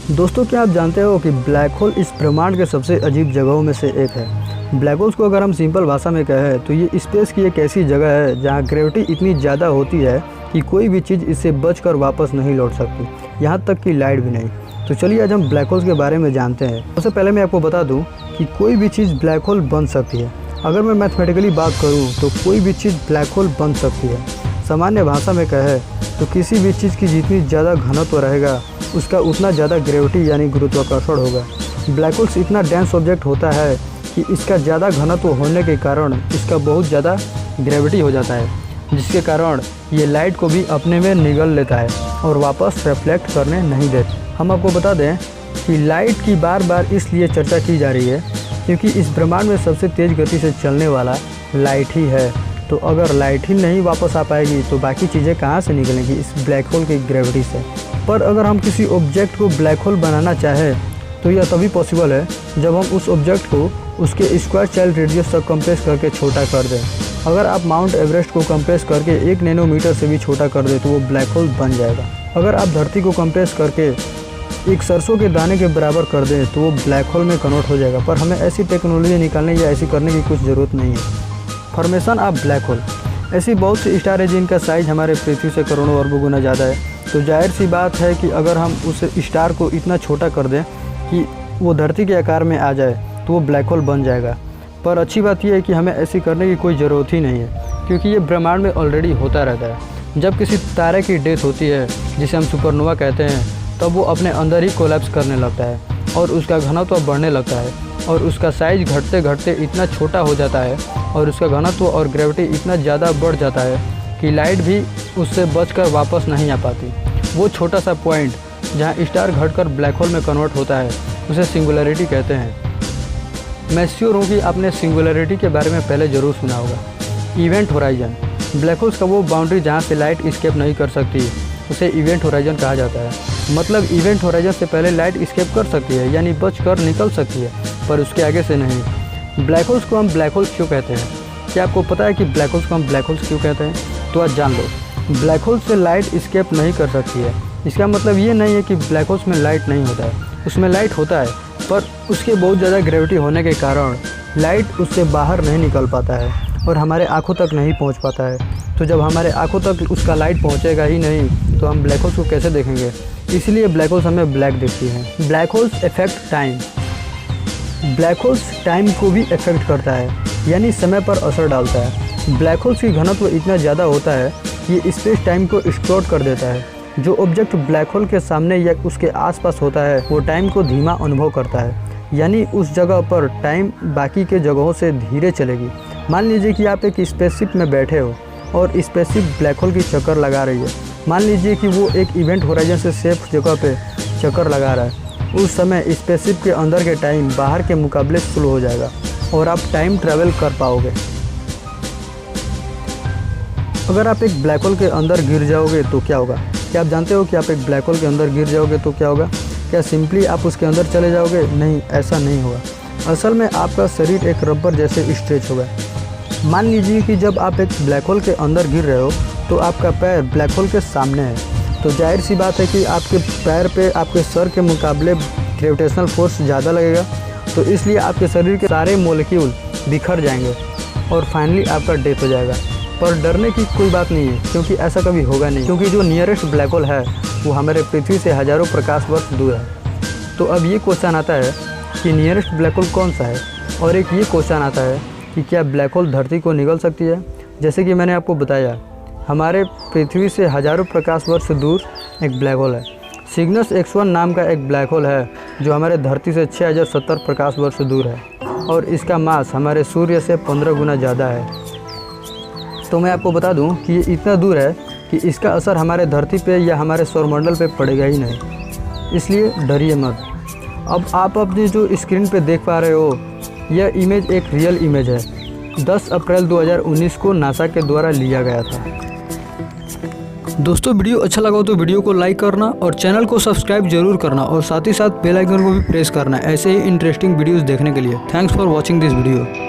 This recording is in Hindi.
दोस्तों, क्या आप जानते हो कि ब्लैक होल इस ब्रह्मांड के सबसे अजीब जगहों में से एक है। ब्लैक होल्स को अगर हम सिंपल भाषा में कहें तो ये स्पेस की एक ऐसी जगह है जहाँ ग्रेविटी इतनी ज़्यादा होती है कि कोई भी चीज़ इससे बचकर वापस नहीं लौट सकती, यहाँ तक कि लाइट भी नहीं। तो चलिए आज हम ब्लैक होल्स के बारे में जानते हैं। सबसे पहले मैं आपको बता दूँ कि कोई भी चीज़ ब्लैक होल बन सकती है। अगर मैं मैथमेटिकली बात करूँ तो कोई भी चीज़ ब्लैक होल बन सकती है। सामान्य भाषा में कहे तो किसी भी चीज़ की जितनी ज़्यादा घनत्व रहेगा उसका उतना ज़्यादा ग्रेविटी यानी गुरुत्वाकर्षण होगा। ब्लैक होल्स इतना डेंस ऑब्जेक्ट होता है कि इसका ज़्यादा घनत्व होने के कारण इसका बहुत ज़्यादा ग्रेविटी हो जाता है, जिसके कारण ये लाइट को भी अपने में निगल लेता है और वापस रिफ्लेक्ट करने नहीं देता। हम आपको बता दें कि लाइट की बार बार इसलिए चर्चा की जा रही है क्योंकि इस ब्रह्मांड में सबसे तेज़ गति से चलने वाला लाइट ही है। तो अगर लाइट ही नहीं वापस आ पाएगी तो बाकी चीज़ें कहाँ से निकलेंगी इस ब्लैक होल की ग्रेविटी से। पर अगर हम किसी ऑब्जेक्ट को ब्लैक होल बनाना चाहें तो यह तभी पॉसिबल है जब हम उस ऑब्जेक्ट को उसके स्क्वायर चाइल्ड रेडियस तक कंप्रेस करके छोटा कर दें। अगर आप माउंट एवरेस्ट को कंप्रेस करके 1 नैनोमीटर से भी छोटा कर दें तो वो ब्लैक होल बन जाएगा। अगर आप धरती को कंप्रेस करके एक सरसों के दाने के बराबर कर दें तो वो ब्लैक होल में कन्वर्ट हो जाएगा। पर हमें ऐसी टेक्नोलॉजी निकालने या ऐसी करने की कुछ ज़रूरत नहीं है। फॉर्मेशन ऑफ ब्लैक होल, ऐसी बहुत सी स्टार है जिनका साइज़ हमारे पृथ्वी से करोड़ों अरबों गुना ज़्यादा है। तो जाहिर सी बात है कि अगर हम उस स्टार को इतना छोटा कर दें कि वो धरती के आकार में आ जाए तो वो ब्लैक होल बन जाएगा। पर अच्छी बात यह है कि हमें ऐसी करने की कोई ज़रूरत ही नहीं है क्योंकि ये ब्रह्मांड में ऑलरेडी होता रहता है। जब किसी तारे की डेथ होती है जिसे हम सुपरनोवा कहते हैं तब वो अपने अंदर ही कोलैप्स करने लगता है और उसका घनत्व बढ़ने लगता है और उसका साइज़ घटते घटते इतना छोटा हो जाता है और उसका घनत्व और ग्रेविटी इतना ज़्यादा बढ़ जाता है कि लाइट भी उससे बचकर वापस नहीं आ पाती। वो छोटा सा पॉइंट जहाँ स्टार घटकर ब्लैक होल में कन्वर्ट होता है उसे सिंगुलैरिटी कहते हैं। मैं श्योर हूँ कि आपने सिंगुलैरिटी के बारे में पहले ज़रूर सुना होगा। इवेंट होराइजन, ब्लैक होल्स का वो बाउंड्री जहाँ से लाइट स्केप नहीं कर सकती उसे इवेंट होराइजन कहा जाता है। मतलब इवेंट होराइजन से पहले लाइट स्केप कर सकती है यानी बच कर निकल सकती है, पर उसके आगे से नहीं। ब्लैक होल्स को हम ब्लैक होल्स क्यों कहते हैं? क्या आपको पता है कि ब्लैक होल्स को हम ब्लैक होल्स क्यों कहते हैं? तो आज जान लो। ब्लैक होल्स से लाइट स्केप नहीं कर सकती है, इसका मतलब ये नहीं है कि ब्लैक होल्स में लाइट नहीं होता है। उसमें लाइट होता है पर उसके बहुत ज़्यादा ग्रेविटी होने के कारण लाइट उससे बाहर नहीं निकल पाता है और हमारे आँखों तक नहीं पहुँच पाता है। तो जब हमारे आँखों तक उसका लाइट पहुँचेगा ही नहीं तो हम ब्लैक होल्स को कैसे देखेंगे? इसलिए ब्लैक होल्स हमें ब्लैक दिखती हैं। Black holes effect time, black holes time को भी इफेक्ट करता है यानी समय पर असर डालता है। ब्लैक होल्स की घनत्व इतना ज़्यादा होता है कि ये स्पेस टाइम को डिस्टॉर्ट कर देता है। जो ऑब्जेक्ट ब्लैक होल के सामने या उसके आसपास होता है वो टाइम को धीमा अनुभव करता है यानी उस जगह पर टाइम बाकी के जगहों से धीरे चलेगी। मान लीजिए कि आप एक स्पेसशिप में बैठे हो और स्पेसशिप ब्लैक होल की चक्कर लगा रही है। मान लीजिए कि वो एक इवेंट होराइजन से सेफ जगह पे चक्कर लगा रहा है। उस समय स्पेसशिप के अंदर के टाइम बाहर के मुकाबले स्लो हो जाएगा और आप टाइम ट्रैवल कर पाओगे। अगर आप एक ब्लैक होल के अंदर गिर जाओगे तो क्या होगा? क्या आप जानते हो कि आप एक ब्लैक होल के अंदर गिर जाओगे तो क्या होगा? क्या सिंपली आप उसके अंदर चले जाओगे? नहीं, ऐसा नहीं होगा। असल में आपका शरीर एक रबर जैसे स्ट्रेच होगा। मान लीजिए कि जब आप एक ब्लैक होल के अंदर गिर रहे हो तो आपका पैर ब्लैक होल के सामने है। तो जाहिर सी बात है कि आपके पैर पे आपके सर के मुकाबले ग्रेविटेशनल फोर्स ज़्यादा लगेगा, तो इसलिए आपके शरीर के सारे मॉलिक्यूल बिखर जाएंगे और फाइनली आपका डेथ हो जाएगा। पर डरने की कोई बात नहीं है क्योंकि ऐसा कभी होगा नहीं, क्योंकि जो नियरेस्ट ब्लैक होल है वो हमारे पृथ्वी से हज़ारों प्रकाश वर्ष दूर है। तो अब ये क्वेश्चन आता है कि नियरेस्ट ब्लैक होल कौन सा है, और एक ये क्वेश्चन आता है कि क्या ब्लैक होल धरती को निगल सकती है? जैसे कि मैंने आपको बताया, हमारे पृथ्वी से हज़ारों प्रकाश वर्ष दूर एक ब्लैक होल है। सिग्नस X1 नाम का एक ब्लैक होल है जो हमारे धरती से 6070 प्रकाश वर्ष दूर है और इसका मास हमारे सूर्य से 15 गुना ज़्यादा है। तो मैं आपको बता दूं कि ये इतना दूर है कि इसका असर हमारे धरती पे या हमारे सौरमंडल पे पड़ेगा ही नहीं, इसलिए डरिए मत। अब आप अपनी जो स्क्रीन पे देख पा रहे हो यह इमेज एक रियल इमेज है। 10 अप्रैल 2019 को नासा के द्वारा लिया गया था। दोस्तों, वीडियो अच्छा लगा हो तो वीडियो को लाइक करना और चैनल को सब्सक्राइब जरूर करना और साथ ही साथ बेल आइकन को भी प्रेस करना ऐसे ही इंटरेस्टिंग वीडियोस देखने के लिए। Thanks for watching this video.